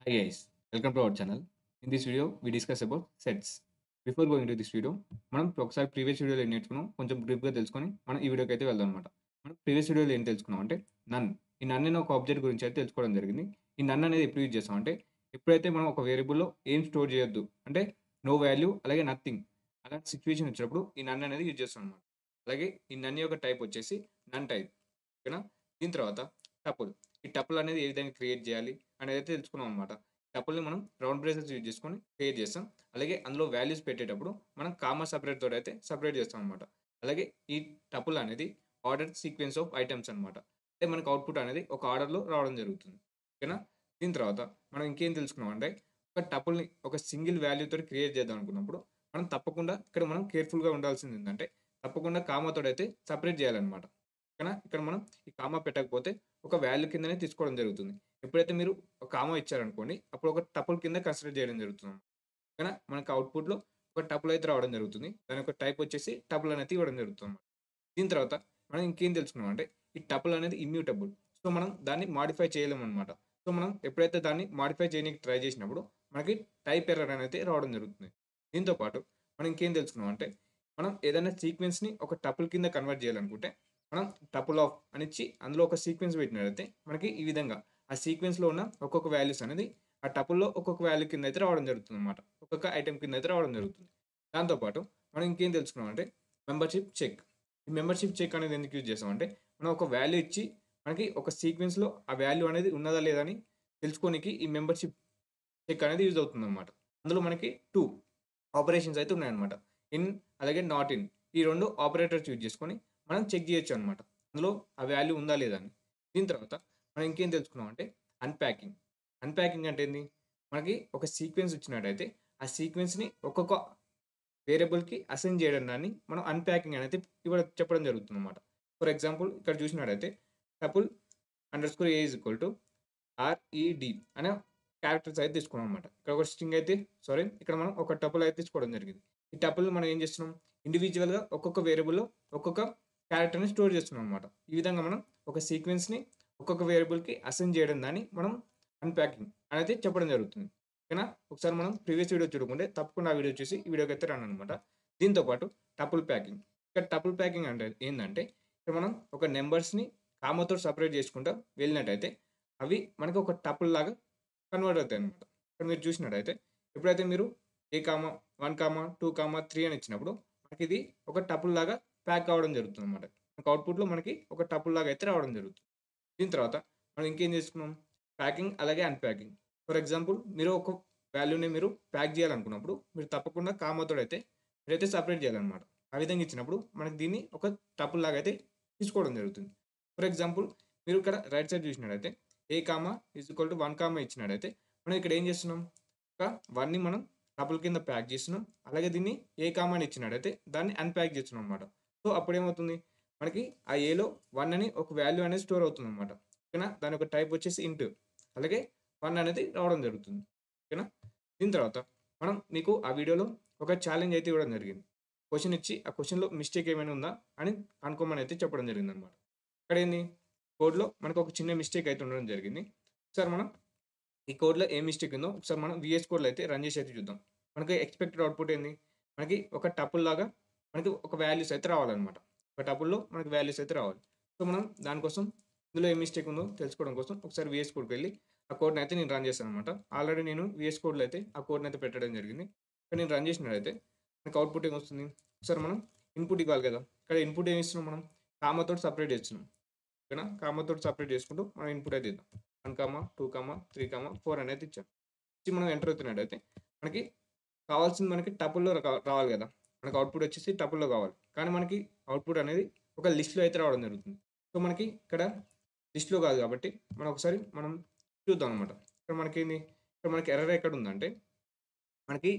Hi guys, welcome to our channel. In this video, we discuss about sets. Before going to this video, మనం ఒకసారి previous వీడియోలో ఏం నేర్చుకున్నాం కొంచెం బ్రీఫ్గా తెలుసుకొని మనం ఈ వీడియోకి అయితే వెళ్దాం అనమాట. మనం ప్రీవియస్ వీడియోలో ఏం తెలుసుకున్నాం అంటే నన్. ఈ నన్ అనే ఒక ఆబ్జెక్ట్ గురించి అయితే తెలుసుకోవడం జరిగింది. ఈ నన్ అనేది ఎప్పుడు యూజ్ చేస్తాం అంటే ఎప్పుడైతే మనం ఒక వేరియబుల్లో ఏం స్టోర్ చేయొద్దు అంటే నో వాల్యూ అలాగే నథింగ్ అలాంటి సిచ్యువేషన్ వచ్చినప్పుడు ఈ నన్ అనేది యూజ్ చేస్తాం అనమాట. అలాగే ఈ నన్ యొక్క టైప్ వచ్చేసి నన్ టైప్. ఓకేనా? దీని తర్వాత టపుల్. ఈ టపుల్ అనేది ఏ విధంగా క్రియేట్ చేయాలి అనేది అయితే తెలుసుకున్నాం అనమాట. టపుల్‌ని మనం రౌండ్ బ్రేసెస్ యూజ్ చేసుకొని క్రియేట్ చేస్తాం. అలాగే అందులో వాల్యూస్ పెట్టేటప్పుడు మనం కామా సెపరేట్ తోటైతే సెపరేట్ చేస్తామనమాట. అలాగే ఈ టపుల్ అనేది ఆర్డర్ సీక్వెన్స్ ఆఫ్ ఐటెమ్స్ అనమాట. అంటే మనకు అవుట్‌పుట్ అనేది ఒక ఆర్డర్‌లో రావడం జరుగుతుంది. ఓకేనా? దీని తర్వాత మనం ఇంకేం తెలుసుకున్నాం అంటే ఒక టపుల్‌ని ఒక సింగిల్ వాల్యూ తోటి క్రియేట్ చేద్దాం అనుకున్నప్పుడు మనం తప్పకుండా ఇక్కడ మనం కేర్‌ఫుల్‌గా ఉండాల్సింది ఏందంటే తప్పకుండా కామా తోటైతే సెపరేట్ చేయాలనమాట. ఓకేనా? ఇక్కడ మనం ఈ కామా పెట్టకపోతే ఒక వాల్యూ కిందనే తీసుకోవడం జరుగుతుంది. ఎప్పుడైతే మీరు ఒక కామా ఇచ్చారనుకోండి, అప్పుడు ఒక టపుల్ కింద కన్సిడర్ చేయడం జరుగుతుంది. ఓకేనా? మనకు అవుట్‌పుట్‌లో ఒక టపుల్ అయితే రావడం జరుగుతుంది. దాని యొక్క టైప్ వచ్చేసి టపుల్ అనేది ఇవ్వడం జరుగుతుందన్నమాట. దీని తర్వాత మనం ఇంకేం తెలుసుకున్నాం అంటే ఈ టపుల్ అనేది ఇమ్యూటబుల్. సో, మనం దాన్ని మోడిఫై చేయలేమనమాట. సో, మనం ఎప్పుడైతే దాన్ని మోడిఫై చేయనీకి ట్రై చేసినప్పుడు మనకి టైప్ ఎర్రర్ అనేది రావడం జరుగుతుంది. దీంతో పాటు మనం ఇంకేం తెలుసుకున్నాం అంటే మనం ఏదైనా సీక్వెన్స్‌ని ఒక టపుల్ కింద కన్వర్ట్ చేయాలనుకుంటే మనం టపుల్ ఆఫ్ అనిచ్చి అందులో ఒక సీక్వెన్స్ పెట్టినట్లయితే మనకి ఈ విధంగా ఆ సీక్వెన్స్‌లో ఉన్న ఒక్కొక్క వాల్యూస్ అనేది ఆ టపుల్‌లో ఒక్కొక్క వాల్యూ కింద అయితే రావడం జరుగుతుందన్నమాట. ఒక్కొక్క ఐటెమ్ కింద అయితే రావడం జరుగుతుంది. దాంతో పాటు మనం ఇంకేం తెలుసుకున్నాం అంటే మెంబర్‌షిప్ చెక్. ఈ మెంబర్‌షిప్ చెక్ అనేది ఎందుకు యూజ్ చేస్తామంటే మనం ఒక వాల్యూ ఇచ్చి మనకి ఒక సీక్వెన్స్‌లో ఆ వాల్యూ అనేది ఉన్నదా లేదా అని తెలుసుకోనికి ఈ మెంబర్‌షిప్ చెక్ అనేది యూజ్ అవుతుందన్నమాట. అందులో మనకి 2 ఆపరేషన్స్ అయితే ఉన్నాయన్నమాట. ఇన్ అలాగే నాట్ ఇన్. ఈ 2 ఆపరేటర్స్ యూజ్ చేసుకొని మనం చెక్ చేయొచ్చనమాట. అందులో ఆ వాల్యూ ఉందా లేదా అని. దీని తర్వాత మనం ఇంకేం తెలుసుకున్నామంటే అన్‌ప్యాకింగ్. అన్‌ప్యాకింగ్ అంటే ఏంది? మనకి ఒక సీక్వెన్స్ ఇచ్చినట్టయితే ఆ సీక్వెన్స్‌ని ఒక్కొక్క వేరియబుల్‌కి అసైన్ చేయడం దాన్ని మనం అన్‌ప్యాకింగ్ అనేది చెప్పడం జరుగుతుందన్నమాట. ఫర్ ఎగ్జాంపుల్ ఇక్కడ చూసినట్టయితే tuple underscore A is equal to RED అనే క్యారెక్టర్స్ అయితే తీసుకున్నాం అనమాట. ఇక్కడ ఒక స్ట్రింగ్ అయితే ఇక్కడ మనం ఒక టపుల్ అయితే తీసుకోవడం జరిగింది. ఈ టపుల్‌ని మనం ఏం చేస్తున్నాం? ఇండివిడ్యువల్‌గా ఒక్కొక్క వేరియబుల్‌లో ఒక్కొక్క క్యారెక్టర్‌ని స్టోర్ చేస్తున్నాం అనమాట. ఈ విధంగా మనం ఒక సీక్వెన్స్‌ని ఒక్కొక్క వేరియబుల్‌కి అసైన్ చేయడం దాన్ని మనం అన్‌ప్యాకింగ్ అనేది చెప్పడం జరుగుతుంది. ఓకేనా? ఒకసారి మనం ప్రీవియస్ వీడియో చూడకుంటే తప్పకుండా ఆ వీడియో చూసి ఈ వీడియోకైతే రండనమాట. దీంతో పాటు టపుల్ ప్యాకింగ్. ఇక్కడ టపుల్ ప్యాకింగ్ అంటే ఏందంటే ఇక్కడ మనం ఒక నంబర్స్‌ని కామాతో సెపరేట్ చేసుకుంటా వెళ్ళినట్టయితే అవి మనకి ఒక టపుల్ లాగా కన్వర్ట్ అవుతాయన్నమాట. ఇక్కడ మీరు చూసినట్టయితే ఎప్పుడైతే మీరు ఏ కామా, 1 కామా, 2 కామా, 3 అని ఇచ్చినప్పుడు మనకిది ఒక టపుల్ లాగా ప్యాక్ అవ్వడం జరుగుతుందన్నమాట. మనకు అవుట్‌పుట్‌లో మనకి ఒక టపుల్ లాగా అయితే రావడం జరుగుతుంది. దీని తర్వాత మనం ఇంకేం చేసుకున్నాం? ప్యాకింగ్ అలాగే అన్‌ప్యాకింగ్. ఫర్ ఎగ్జాంపుల్ మీరు ఒక వాల్యూని మీరు ప్యాక్ చేయాలనుకున్నప్పుడు మీరు తప్పకుండా కామాతోడైతే మీరైతే సెపరేట్ చేయాలన్నమాట. ఆ విధంగా ఇచ్చినప్పుడు మనకి దీన్ని ఒక టపుల్ లాగా అయితే తీసుకోవడం జరుగుతుంది. ఫర్ ఎగ్జాంపుల్ మీరు ఇక్కడ రైట్ సైడ్ చూసినట్టయితే A comma is equal to 1 comma ఇచ్చినట్టయితే మనం ఇక్కడ ఏం చేస్తున్నాం? ఒక 1ని మనం టపుల్ కింద ప్యాక్ చేస్తున్నాం. అలాగే దీన్ని ఏ కామా అని ఇచ్చినట్టయితే దాన్ని అన్‌ప్యాక్ చేస్తున్నాం అన్నమాట. సో, అప్పుడేమవుతుంది? మనకి ఆ ఏలో 1 అని ఒక వాల్యూ అనేది స్టోర్ అవుతుందన్నమాట. ఓకేనా? దాని యొక్క టైప్ వచ్చేసి ఇంట్. అలాగే 1 అనేది రావడం జరుగుతుంది. ఓకేనా? దీని తర్వాత మనం మీకు ఆ వీడియోలో ఒక ఛాలెంజ్ అయితే ఇవ్వడం జరిగింది. క్వెషన్ ఇచ్చి ఆ క్వెషన్‌లో మిస్టేక్ ఏమైనా ఉందా అని కనుక్కోమని అయితే చెప్పడం జరిగిందన్నమాట. ఇక్కడేంది కోడ్‌లో మనకు ఒక చిన్న మిస్టేక్ అయితే ఉండడం జరిగింది. ఒకసారి మనం ఈ కోడ్‌లో ఏ మిస్టేక్ ఉందో ఒకసారి మనం వీఎస్ కోడ్‌లో అయితే రన్ చేసి అయితే చూద్దాం. మనకి ఎక్స్‌పెక్టెడ్ అవుట్‌పుట్ ఏంది? మనకి ఒక టపుల్ లాగా మనకి ఒక వాల్యూస్ అయితే రావాలన్నమాట. ఒక టపుల్‌లో మనకి వాల్యూస్ అయితే రావాలి. సో, మనం దానికోసం ఇందులో ఏ మిస్టేక్ ఉందో తెలుసుకోవడం కోసం ఒకసారి వీఎస్ కోడ్‌కెళ్ళి ఆ కోడ్‌ని అయితే నేను రన్ చేశానన్నమాట. ఆల్రెడీ నేను వీఎస్ కోడ్‌లో అయితే ఆ కోడ్‌ని అయితే పెట్టడం జరిగింది. ఇక్కడ నేను రన్ చేసినట్టయితే మనకు అవుట్‌పుట్ ఏమొస్తుంది? ఒకసారి మనం ఇన్‌పుట్ ఇవ్వాలి కదా! ఇక్కడ ఇన్‌పుట్ ఏమి ఇస్తున్నాం మనం? కామాతోటి సెపరేట్ చేస్తున్నాం. ఓకేనా? కామాతోటి సెపరేట్ చేసుకుంటూ మనం ఇన్‌పుట్ అయితే ఇద్దాం. 1, 2, 3, 4 అనేది ఇచ్చాం. ఇచ్చి మనం ఎంటర్ అవుతున్నట్టయితే మనకి కావాల్సింది మనకి టపుల్‌లో రావాలి గదా! మనకు అవుట్‌పుట్ వచ్చేసి టపుల్‌లో కావాలి. కానీ మనకి అవుట్‌పుట్ అనేది ఒక లిస్ట్‌లో అయితే రావడం జరుగుతుంది. సో, మనకి ఇక్కడ లిస్ట్‌లో కాదు కాబట్టి మనం చూద్దాం అనమాట. ఇక్కడ మనకేంది? ఇక్కడ మనకి ఎర్రర్ ఎక్కడుందంటే మనకి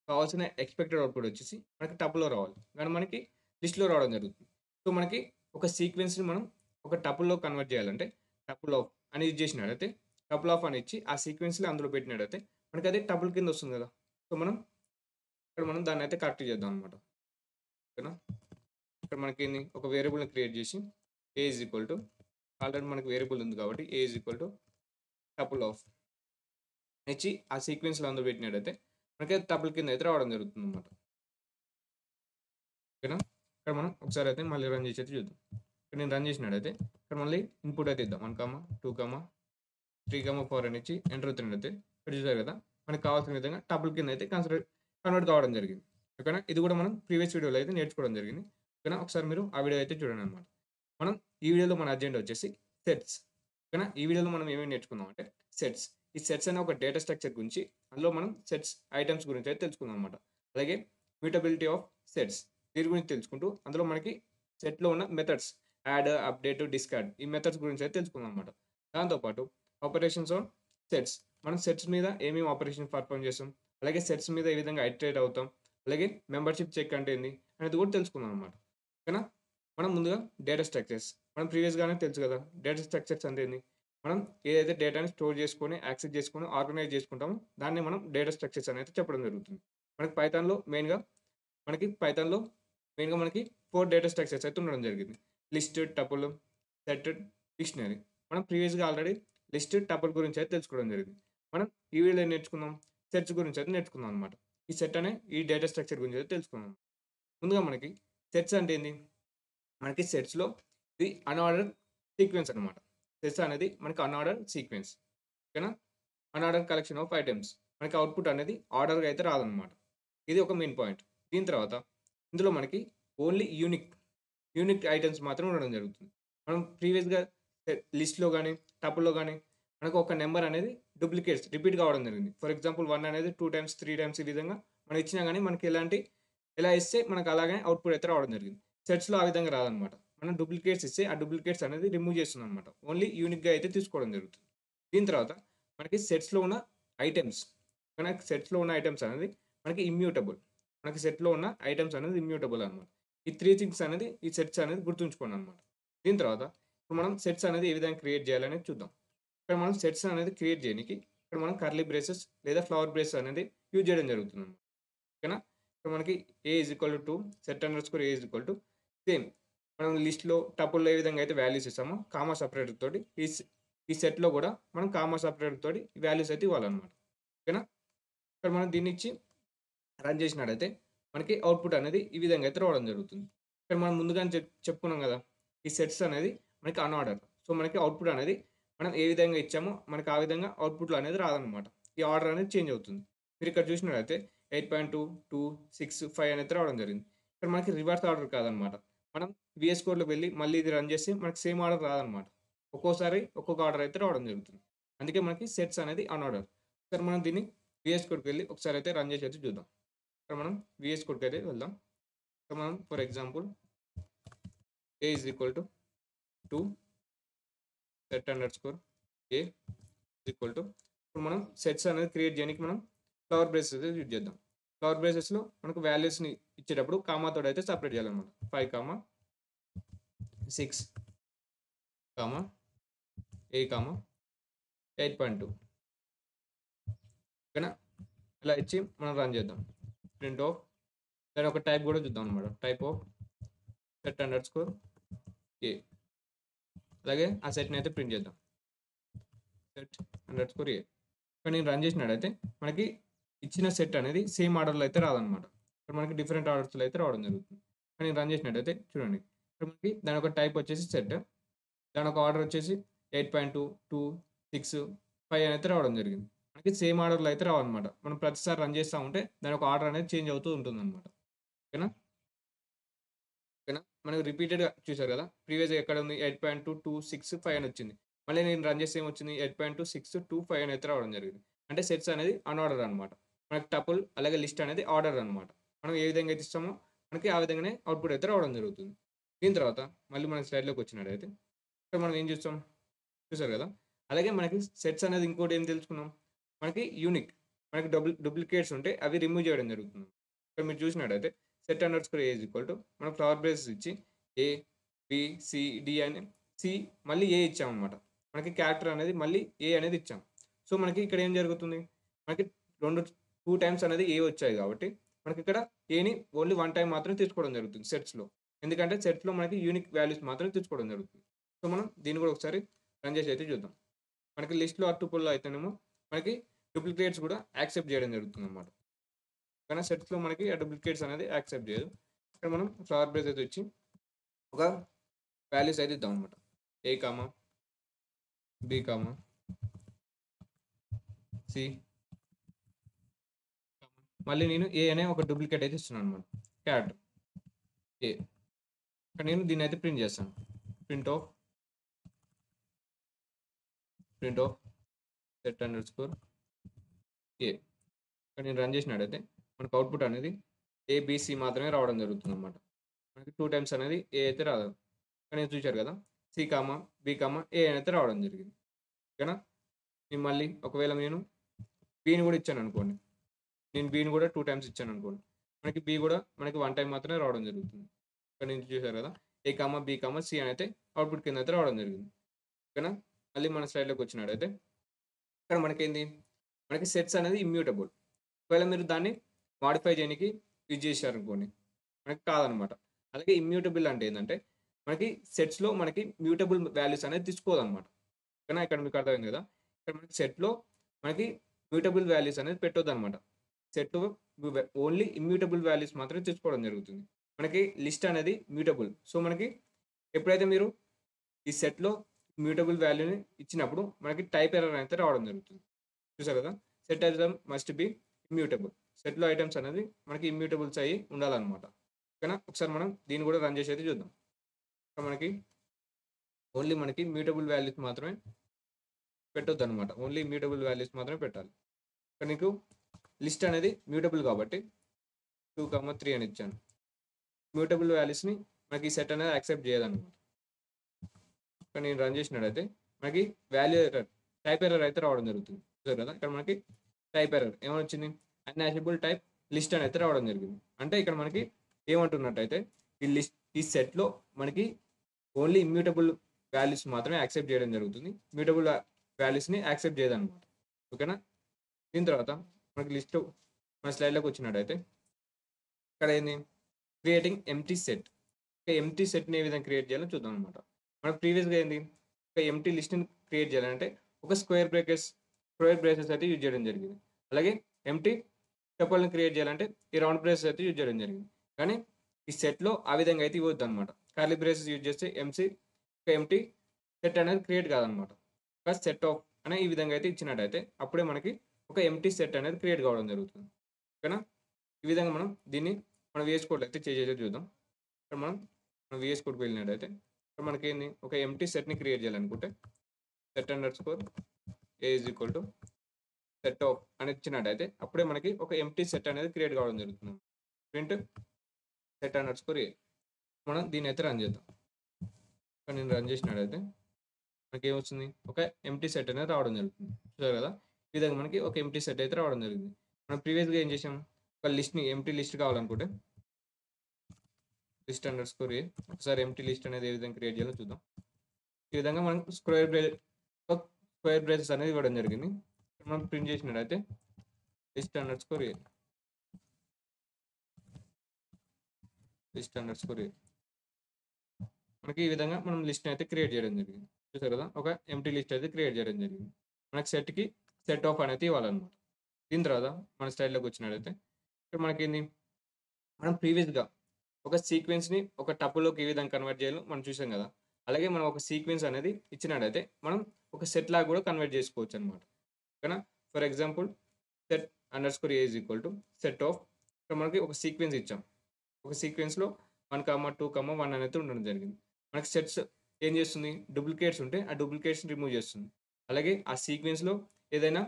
కావాల్సిన ఎక్స్‌పెక్టెడ్ అవుట్‌పుట్ వచ్చేసి మనకి టపుల్‌లో రావాలి. కానీ మనకి లిస్ట్‌లో రావడం జరుగుతుంది. సో, మనకి ఒక సీక్వెన్స్‌ని మనం ఒక టపుల్‌లో కన్వర్ట్ చేయాలంటే టపుల్ ఆఫ్ అని యూజ్ చేసినట్టయితే టపుల్ ఆఫ్ అని ఇచ్చి ఆ సీక్వెన్స్‌ని అందులో పెట్టినట్టయితే మనకది టపుల్ కింద వస్తుంది గదా! సో, మనం దాన్నయితే కరెక్ట్ చేద్దాం అనమాట. ఓకేనా? ఇక్కడ మనకేంది ఒక వేరియబుల్‌ని క్రియేట్ చేసి A is equal to already మనకి వేరియబుల్ ఉంది కాబట్టి A is equal to tuple of ఇచ్చి ఆ సీక్వెన్స్‌లో అందులో పెట్టినట్టయితే మనకి టపుల్ కింద అయితే రావడం జరుగుతుందన్నమాట. ఓకేనా? ఇక్కడ మనం ఒకసారి అయితే మళ్ళీ రన్ చేసి అయితే చూద్దాం. ఇక్కడ నేను రన్ చేసినట్టయితే ఇక్కడ మళ్ళీ ఇన్‌పుట్ అయితే ఇద్దాం. 1, 2, 3, 4 అని ఇచ్చి ఎంటర్ ఒత్తినట్టయితే ఇక్కడ చూసారు కదా! మనకు కావాల్సిన విధంగా టపుల్ కింద అయితే కన్వర్ట్ కావడం జరిగింది. ఓకేనా? ఇది కూడా మనం ప్రీవియస్ వీడియోలో అయితే నేర్చుకోవడం జరిగింది. ఓకేనా? ఒకసారి మీరు ఆ వీడియో అయితే చూడండన్నమాట. మనం ఈ వీడియోలో మన అజెండా వచ్చేసి సెట్స్. ఓకేనా? ఈ వీడియోలో మనం ఏమేమి నేర్చుకుందాం అంటే సెట్స్. ఈ సెట్స్ అనే ఒక డేటా స్ట్రక్చర్ గురించి అందులో మనం సెట్స్ ఐటెమ్స్ గురించి అయితే తెలుసుకుందాం అన్నమాట. అలాగే మ్యూటబిలిటీ ఆఫ్ సెట్స్ దీని గురించి తెలుసుకుంటూ అందులో మనకి సెట్‌లో ఉన్న మెథడ్స్ యాడ్, అప్డేట్, డిస్కార్డ్ ఈ మెథడ్స్ గురించి అయితే తెలుసుకుందాం అన్నమాట. దాంతో పాటు ఆపరేషన్స్ ఆన్ సెట్స్. మనం సెట్స్ మీద ఏమేమి ఆపరేషన్స్ పర్ఫార్మ్ చేస్తాం, అలాగే సెట్స్ మీద ఏ విధంగా ఐటరేట్ అవుతాం, అలాగే మెంబర్‌షిప్ చెక్ అంటే ఏంది అనేది కూడా తెలుసుకుందాం అన్నమాట. ఓకేనా? మనం ముందుగా డేటా స్ట్రక్చర్స్. మనం ప్రీవియస్‌గానే తెలుసు కదా! డేటా స్ట్రక్చర్స్ అంటే ఏంది? మనం ఏదైతే డేటాని స్టోర్ చేసుకొని, యాక్సెస్ చేసుకొని, ఆర్గనైజ్ చేసుకుంటామో దాన్ని మనం డేటా స్ట్రక్చర్స్ అనేది చెప్పడం జరుగుతుంది. మనకి పైథాన్‌లో మెయిన్‌గా పైథాన్‌లో మనకి 4 డేటా స్ట్రక్చర్స్ అయితే ఉండడం జరిగింది. List, tuple, set, dictionary. మనం ప్రీవియస్‌గా ఆల్రెడీ లిస్ట్, టపుల్ గురించి అయితే తెలుసుకోవడం జరిగింది. మనం ఈ వీడియోలో ఏం నేర్చుకుందాం? సెట్స్ గురించి అయితే నేర్చుకుందాం అన్నమాట. ఈ సెట్ అనే ఈ డేటా స్ట్రక్చర్ గురించి అయితే తెలుసుకుందాం. ముందుగా మనకి సెట్స్ అంటే ఏంది? మనకి సెట్స్‌లో ఇది అన్‌ఆర్డర్డ్ సీక్వెన్స్ అనమాట. సెట్స్ అనేది మనకి అన్‌ఆర్డర్డ్ సీక్వెన్స్. ఓకేనా? Unordered collection of items. మనకి అవుట్‌పుట్ అనేది ఆర్డర్‌గా అయితే రాదనమాట. ఇది ఒక మెయిన్ పాయింట్. దీని తర్వాత ఇందులో మనకి ఓన్లీ యూనిక్ ఐటెమ్స్ మాత్రం ఉండడం జరుగుతుంది. మనం ప్రీవియస్‌గా లిస్ట్‌లో గాని, టపుల్‌లో గాని మనకు ఒక నంబర్ అనేది డూప్లికేట్స్ రిపీట్ కావడం జరిగింది. ఫర్ ఎగ్జాంపుల్ 1 అనేది 2 టైమ్స్, 3 టైమ్స్ ఈ విధంగా మనం ఇచ్చినా గాని మనకి ఎలా ఇస్తే మనకు అలాగే అవుట్‌పుట్ అయితే రావడం జరిగింది. సెట్స్‌లో ఆ విధంగా రాదనమాట. మనం డూప్లికేట్స్ ఇస్తే ఆ డూప్లికేట్స్ అనేది రిమూవ్ చేస్తుందనమాట. ఓన్లీ యూనిక్‌గా అయితే తీసుకోవడం జరుగుతుంది. దీని తర్వాత మనకి సెట్స్‌లో ఉన్న ఐటెమ్స్. మనకి సెట్స్‌లో ఉన్న ఐటెమ్స్ అనేది మనకి ఇమ్యూటబుల్. మనకి సెట్‌లో ఉన్న ఐటెమ్స్ అనేది ఇమ్యూటబుల్ అనమాట. ఈ 3 థింగ్స్ అనేది ఈ సెట్స్ అనేది గుర్తుంచుకోండనమాట. దీని తర్వాత ఇప్పుడు మనం సెట్స్ అనేది ఏ విధంగా క్రియేట్ చేయాలనేది చూద్దాం. ఇక్కడ మనం సెట్స్ అనేది క్రియేట్ చేయనీకి ఇక్కడ మనం కర్లీ బ్రేసెస్ లేదా ఫ్లవర్ బ్రేసెస్ అనేది యూజ్ చేయడం జరుగుతుందనమాట. ఓకేనా? ఇక్కడ మనకి A is equal to set underscore A is equal to same మనం లిస్ట్‌లో టపుల్‌లో ఏ విధంగా అయితే వాల్యూస్ ఇస్తామో కామా సెపరేటర్ తోటి ఈ సెట్‌లో కూడా మనం కామా సెపరేటర్ తోటి వాల్యూస్ అయితే ఇవ్వాలన్నమాట. ఓకేనా? ఇక్కడ మనం దీన్నిచ్చి రన్ చేసినట్టయితే మనకి అవుట్‌పుట్ అనేది ఈ విధంగా అయితే రావడం జరుగుతుంది. ఇక్కడ మనం ముందుగానే చెప్పుకున్నాం గదా! ఈ సెట్స్ అనేది మనకి అన్‌ఆర్డర్. సో, మనకి అవుట్‌పుట్ అనేది మనం ఏ విధంగా ఇచ్చామో మనకి ఆ విధంగా అవుట్‌పుట్‌లో అనేది రాదనమాట. ఈ ఆర్డర్ అనేది చేంజ్ అవుతుంది. మీరిక్కడ చూసినట్టయితే 8.2, 2, 6, 5 అనేది రావడం జరిగింది. ఇక్కడ మనకి రివర్స్ ఆర్డర్ కాదనమాట. మనం వీఎస్ కోడ్‌లోకి వెళ్లి మళ్ళీ ఇది రన్ చేస్తే మనకి సేమ్ ఆర్డర్ రాదనమాట. ఒక్కోసారి ఒక్కొక్క ఆర్డర్ అయితే రావడం జరుగుతుంది. అందుకే మనకి సెట్స్ అనేది అన్‌ఆర్డర్. ఒకసారి మనం దీన్ని వీఎస్ కోడ్‌కి వెళ్లి ఒకసారి అయితే రన్ చేసి అయితే చూద్దాం. ఇక్కడ మనం వీఎస్ కోడ్‌కి అయితే వెళ్దాం. ఇక్కడ మనం for example A is equal to 2 set underscore A is equal to ఇప్పుడు మనం సెట్స్ అనేది క్రియేట్ చేయడానికి మనం ఫ్లవర్ బ్రేసెస్ అయితే యూజ్ చేద్దాం. ఫ్లవర్ బ్రేసెస్‌లో మనకు వాల్యూస్‌ని ఇచ్చేటప్పుడు కామాతోటి అయితే సెపరేట్ చేయాలన్నమాట. 5, 6, 8, 8.2 ఓకేనా? ఇలా ఇచ్చి మనం రన్ చేద్దాం. ప్రింట్ ఆఫ్ దాని ఒక టైప్ కూడా చూద్దాం అన్నమాట. Type of set underscore A అలాగే ఆ సెట్‌ని అయితే ప్రింట్ చేద్దాం. సెట్ అండర్ స్కోర్ ఏ ఇక్కడ నేను రన్ చేసినట్టయితే మనకి ఇచ్చిన సెట్ అనేది సేమ్ ఆర్డర్‌లో అయితే రాదనమాట. ఇక్కడ మనకి డిఫరెంట్ ఆర్డర్స్‌లో అయితే రావడం జరుగుతుంది. కానీ నేను రన్ చేసినట్టయితే చూడండి. ఇక్కడ మనకి దాని ఒక టైప్ వచ్చేసి సెట్. దాని ఒక ఆర్డర్ వచ్చేసి 8.2, 2, 6, 5 అని అయితే రావడం జరిగింది. మనకి సేమ్ ఆర్డర్‌లో అయితే రావన్నమాట. మనం ప్రతిసారి రన్ చేస్తా ఉంటే దాని ఒక ఆర్డర్ అనేది చేంజ్ అవుతూ ఉంటుందన్నమాట. ఓకేనా? ఓకేనా? మనకు రిపీటెడ్‌గా చూసారు కదా! ప్రీవియస్‌గా ఎక్కడ ఉంది 8.2, 2, 6, 5 అని వచ్చింది. మళ్ళీ నేను రన్ చేస్తే ఏమొచ్చింది 8.2, 6, 2, 5 అని అయితే రావడం జరిగింది. అంటే సెట్స్ అనేది అన్‌ఆర్డర్ అనమాట. మనకి టపుల్ అలాగే లిస్ట్ అనేది ఆర్డర్ అనమాట. మనం ఏ విధంగా అయితే ఇస్తామో మనకి ఆ విధంగానే అవుట్‌పుట్ అయితే రావడం జరుగుతుంది. దీని తర్వాత మళ్ళీ మన స్లైడ్‌లోకి వచ్చినట్టయితే ఇక్కడ మనం ఏం చూస్తాం చూసారు కదా! అలాగే మనకి సెట్స్ అనేది ఇంకోటి ఏం తెలుసుకున్నాం. మనకి యూనిక్ మనకి డూప్లికేట్స్ ఉంటే అవి రిమూవ్ చేయడం జరుగుతుంది. ఇక్కడ మీరు చూసినట్టయితే set underscore A is equal to మనం ఫ్లవర్ బ్రేసెస్ ఇచ్చి ఏ, బి, సి, డి అని సి మళ్ళీ ఏ ఇచ్చామనమాట. మనకి క్యారెక్టర్ అనేది మళ్ళీ ఏ అనేది ఇచ్చాం. సో, మనకి ఇక్కడ ఏం జరుగుతుంది? మనకి 2 టైమ్స్ అనేది ఏ వచ్చాయి కాబట్టి మనకిక్కడ ఏని ఓన్లీ 1 టైమ్ మాత్రమే తీసుకోవడం జరుగుతుంది సెట్స్‌లో. ఎందుకంటే సెట్స్‌లో మనకి యూనిక్ వాల్యూస్ మాత్రమే తీసుకోవడం జరుగుతుంది. సో, మనం దీన్ని కూడా ఒకసారి రన్ చేసి అయితే చూద్దాం. మనకి లిస్ట్‌లో ఆర్ టుపుల్‌లో అయితేనేమో మనకి డూప్లికేట్స్ కూడా యాక్సెప్ట్ చేయడం జరుగుతుందన్నమాట. కానీ సెట్స్‌లో మనకి ఆ డూప్లికేట్స్ అనేది యాక్సెప్ట్ చేయదు. ఇక్కడ మనం ఫ్లవర్ బ్రేస్ అయితే ఇచ్చి ఒక వాల్యూస్ అయితే ఇద్దామన్నమాట. ఏ కామా, బి కామా, సి, మళ్ళీ నేను ఏ అనే ఒక డూప్లికేట్ అయితే ఇస్తున్నానన్నమాట. క్యారెక్టర్ ఏ. ఇక్కడ నేను దీన్ని అయితే ప్రింట్ చేస్తాను. Print of set underscore A. ఇక్కడ నేను రన్ చేసినట్టయితే మనకు అవుట్పుట్ అనేది ఏబిసి మాత్రమే రావడం జరుగుతుంది అనమాట. మనకి 2 టైమ్స్ అనేది ఏ అయితే రాదు. కానీ చూశారు కదా, సి కామా, బి కామా, ఏ అయితే రావడం జరిగింది. ఓకేనా. నేను మళ్ళీ ఒకవేళ నేను బీని కూడా ఇచ్చాను అనుకోండి, నేను బీని కూడా 2 టైమ్స్ ఇచ్చాను అనుకోండి, మనకి బి కూడా మనకి 1 టైం మాత్రమే రావడం జరుగుతుంది. ఇక్కడ నుంచి చూశారు కదా, ఏ కామా, బి కామా, సి అని అయితే అవుట్పుట్ కింద అయితే రావడం జరిగింది. ఓకేనా. మళ్ళీ మన స్లైడ్లోకి వచ్చినట్టయితే ఇక్కడ మనకేంది, మనకి సెట్స్ అనేది ఇమ్యూటబుల్. ఒకవేళ మీరు దాన్ని మాడిఫై చేయడానికి యూజ్ చేశారనుకోండి, మనకి కాదనమాట. అలాగే ఇమ్యూటబుల్ అంటే ఏంటంటే మనకి సెట్స్‌లో మనకి మ్యూటబుల్ వాల్యూస్ అనేది తీసుకోదనమాట. ఓకేనా. ఇక్కడ మీకు అర్థమైంది కదా. ఇక్కడ మనకి సెట్‌లో మనకి మ్యూటబుల్ వాల్యూస్ అనేది పెట్టొద్దనమాట. సెట్ ఓన్లీ ఇమ్యూటబుల్ వాల్యూస్ మాత్రమే తీసుకోవడం జరుగుతుంది. మనకి లిస్ట్ అనేది మ్యూటబుల్. సో, మనకి ఎప్పుడైతే మీరు ఈ సెట్‌లో మ్యూటబుల్ వాల్యూని ఇచ్చినప్పుడు మనకి టైప్ ఎర్రర్ అయితే రావడం జరుగుతుంది. చూసారు కదా. Set item must be immutable. సెట్‌లో ఐటమ్స్ అనేది మనకి ఇమ్యూటబుల్స్ అయ్యి ఉండాలనమాట. ఓకేనా. ఒకసారి మనం దీన్ని కూడా రన్ చేసి అయితే చూద్దాం. ఇక్కడ మనకి ఓన్లీ మనకి మ్యూటబుల్ వాల్యూస్ మాత్రమే పెట్టొద్దనమాట. ఓన్లీ మ్యూటబుల్ వాల్యూస్ మాత్రమే పెట్టాలి. ఇక్కడ నీకు లిస్ట్ అనేది మ్యూటబుల్ కాబట్టి 2, 3 అని ఇచ్చాను. మ్యూటబుల్ వాల్యూస్‌ని మనకి ఈ సెట్ అనేది యాక్సెప్ట్ చేయదనమాట. ఇక్కడ నేను రన్ చేసినట్టయితే మనకి వాల్యూ ఎర్రర్, టైప్ ఎర్రర్ అయితే రావడం జరుగుతుంది. చూసారు కదా. ఇక్కడ మనకి టైప్ ఎర్రర్ ఏమొచ్చింది, అన్యాచబుల్ టైప్ లిస్ట్ అని అయితే రావడం జరిగింది. అంటే ఇక్కడ మనకి ఏమంటున్నట్టయితే ఈ సెట్లో మనకి ఓన్లీ ఇమ్యూటబుల్ వాల్యూస్ మాత్రమే యాక్సెప్ట్ చేయడం జరుగుతుంది. మ్యూటబుల్ వాల్యూస్‌ని యాక్సెప్ట్ చేయదనమాట. ఓకేనా. దీని తర్వాత మనకి లిస్ట్ మన స్లైడ్‌లోకి వచ్చినట్టయితే ఇక్కడ ఏంది, క్రియేటింగ్ ఎంప్టీ సెట్. ఎంప్టీ సెట్‌ని ఏ విధంగా క్రియేట్ చేయాలో చూద్దాం అనమాట. మనం ప్రీవియస్‌గా ఏంది, ఒక ఎంప్టీ లిస్ట్‌ని క్రియేట్ చేయాలంటే ఒక స్క్వేర్ బ్రేసెస్ అయితే యూజ్ చేయడం జరిగింది. అలాగే ఎంప్టీ టపుల్‌ని క్రియేట్ చేయాలంటే ఈ రౌండ్ బ్రేసెస్ అయితే యూజ్ చేయడం జరిగింది. కానీ ఈ సెట్‌లో ఆ విధంగా అయితే ఇవ్వద్దనమాట. కర్లీ బ్రేసెస్ యూజ్ చేస్తే ఎంప్టీ సెట్ అనేది క్రియేట్ కాదనమాట. ఒక సెట్ ఆఫ్ అనే ఈ విధంగా అయితే ఇచ్చినట్టయితే అప్పుడే మనకి ఒక ఎంప్టీ సెట్ అనేది క్రియేట్ కావడం జరుగుతుంది. ఓకేనా. ఈ విధంగా మనం VS కోడ్‌లో అయితే చేసేది చూద్దాం. ఇక్కడ మనం VS కోడ్‌కి వెళ్ళినట్టయితే ఇక్కడ మనకేంది, ఒక ఎంప్టీ సెట్‌ని క్రియేట్ చేయాలనుకుంటే set underscore A is equal to set of అని ఇచ్చినట్టయితే అప్పుడే మనకి ఒక ఎంప్టీ సెట్ అనేది క్రియేట్ కావడం జరుగుతుంది. ప్రింట్ సెట్ అండర్ స్కోర్ ఏ. మనం దీన్ని అయితే రన్ చేద్దాం. ఇక్కడ నేను రన్ చేసినట్టయితే మనకేమొస్తుంది, ఒక ఎంప్టీ సెట్ అనేది రావడం జరుగుతుంది. చూసారు కదా. ఈ విధంగా మనకి ఒక ఎంప్టీ సెట్ అయితే రావడం జరిగింది. మనం ప్రీవియస్‌గా ఏం చేసాం, ఒక ఎంప్టీ లిస్ట్ కావాలనుకుంటే లిస్ట్ అండర్ స్కోర్ ఏ. ఒకసారి ఎంప్టీ లిస్ట్ అనేది ఏ విధంగా క్రియేట్ చేయాలో చూద్దాం. ఈ విధంగా మనం స్క్వేర్ బ్రేసెస్ అనేది ఇవ్వడం జరిగింది. మనం ప్రింట్ చేసినట్టయితే లిస్ట్ అండర్ స్కోర్ ఏ మనకి ఈ విధంగా మనం లిస్ట్ అయితే క్రియేట్ చేయడం జరిగింది. చూసారు కదా. ఒక ఎంప్టీ లిస్ట్ అయితే క్రియేట్ చేయడం జరిగింది. మనకి సెట్ ఆఫ్ అనేది ఇవ్వాలన్నమాట. దీని తర్వాత మన స్టైల్లోకి వచ్చినట్టయితే ఇక్కడ మనకేంది, మనం ప్రీవియస్‌గా ఒక సీక్వెన్స్‌ని ఒక టపుల్‌లోకి ఏ విధంగా కన్వర్ట్ చేయాలో మనం చూసాం కదా. అలాగే మనం ఒక సీక్వెన్స్ అనేది ఇచ్చినట్టయితే మనం ఒక సెట్ లాగా కూడా కన్వర్ట్ చేసుకోవచ్చనమాట. ఓకేనా. For example set underscore A is equal to set of, ఇక్కడ మనకి ఒక సీక్వెన్స్ ఇచ్చాం. ఒక సీక్వెన్స్‌లో 1, 2, 1 అనేది ఉండడం జరిగింది. మనకి సెట్స్ ఏం చేస్తుంది, డూప్లికేట్స్ ఉంటే ఆ డూప్లికేట్స్‌ని రిమూవ్ చేస్తుంది. అలాగే ఆ సీక్వెన్స్‌లో ఏదైనా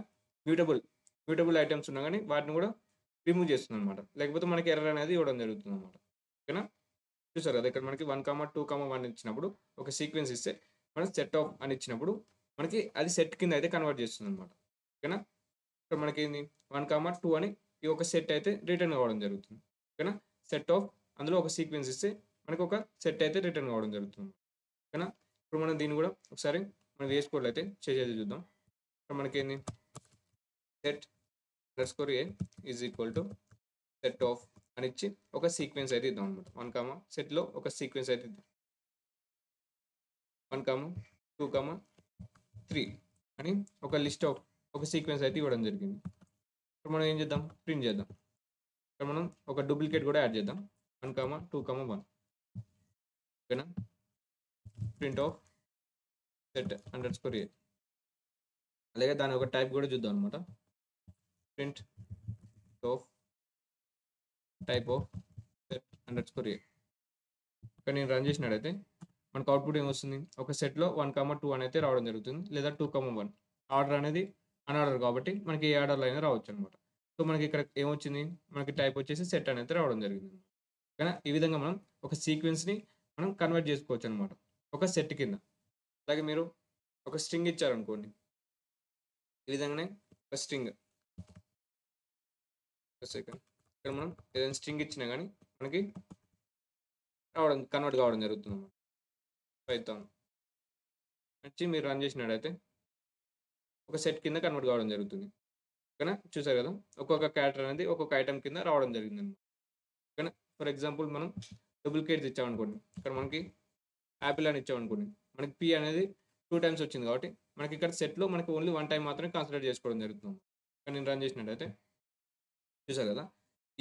మ్యూటబుల్ ఐటెమ్స్ ఉన్నా గానీ వాటిని కూడా రిమూవ్ చేస్తుందనమాట. లేకపోతే మనకి ఎర్రర్ అనేది ఇవ్వడం జరుగుతుందనమాట. ఓకేనా. చూసారు కదా. ఇక్కడ మనకి 1, 2, 1 ఇచ్చినప్పుడు ఒక సీక్వెన్స్ ఇస్తే మనం సెట్ ఆఫ్ అని ఇచ్చినప్పుడు మనకి అది సెట్ కింద అయితే కన్వర్ట్ చేస్తుందనమాట. ఓకేనా. ఇక్కడ మనకేంది 1, 2 అని ఈ ఒక సెట్ అయితే రిటర్న్ కావడం జరుగుతుంది. ఓకేనా. సెట్ ఆఫ్ అందులో ఒక సీక్వెన్స్ ఇస్తే మనకు ఒక సెట్ అయితే రిటర్న్ కావడం జరుగుతుంది. ఓకేనా. ఇప్పుడు మనం దీన్ని కూడా ఒకసారి మనం VS కోడ్‌లో అయితే చేసేది చూద్దాం. ఇక్కడ మనకేంది, set underscore A is equal to set of అని ఇచ్చి ఒక సీక్వెన్స్ అయితే ఇద్దాం అనమాట. 1, సెట్‌లో ఒక సీక్వెన్స్ అయితే ఇద్దాం. 1, 2, 3 అని ఒక లిస్ట్ ఆఫ్ ఒక సీక్వెన్స్ అయితే ఇవ్వడం జరిగింది. ఇప్పుడు మనం ఏం చేద్దాం? ప్రింట్ చేద్దాం. ఇక్కడ మనం ఒక డూప్లికేట్ కూడా యాడ్ చేద్దాం. 1, 2, 1 ఓకేనా? Print of set underscore A. అలాగే దాని ఒక టైప్ కూడా చూద్దాం అనమాట. Print of type of set underscore A. ఇక్కడ నేను రన్ చేసినట్టయితే మనకు అవుట్పుట్ ఏమొస్తుంది? ఒక సెట్లో 1, 2 అని అయితే రావడం జరుగుతుంది. లేదా 2, 1 ఆర్డర్ అనేది అన్ఆర్డర్ కాబట్టి మనకి ఏ ఆర్డర్లో అయినా రావచ్చు అనమాట. సో మనకి ఇక్కడ ఏమొచ్చింది? మనకి టైప్ వచ్చేసి సెట్ అనేది రావడం జరిగింది. ఓకేనా? ఈ విధంగా మనం ఒక సీక్వెన్స్ని మనం కన్వర్ట్ చేసుకోవచ్చు అనమాట ఒక సెట్ కింద. అలాగే మీరు ఒక స్ట్రింగ్ ఇచ్చారనుకోండి, ఈ విధంగానే ఒక స్ట్రింగ్ సెకండ్ ఇక్కడ మనం ఏదైనా స్ట్రింగ్ ఇచ్చినా కానీ మనకి కన్వర్ట్ కావడం జరుగుతుంది అన్నమాట. పైథాన్ వచ్చి మీరు రన్ చేసినట్టయితే ఒక సెట్ కింద కన్వర్ట్ కావడం జరుగుతుంది. ఓకేనా? చూసారు కదా, ఒక్కొక్క క్యారెక్టర్ అనేది ఒక్కొక్క ఐటమ్ కింద రావడం జరిగింది అనమాట. ఓకేనా? ఫర్ ఎగ్జాంపుల్ మనం డూప్లికేట్స్ ఇచ్చామనుకోండి, ఇక్కడ మనకి యాపిల్ అని ఇచ్చామనుకోండి, మనకి పి అనేది 2 టైమ్స్ వచ్చింది కాబట్టి మనకి ఇక్కడ సెట్లో మనకి ఓన్లీ 1 టైం మాత్రమే కన్సిడర్ చేసుకోవడం జరుగుతుంది. ఇక్కడ నేను రన్ చేసినట్టయితే చూసారు కదా,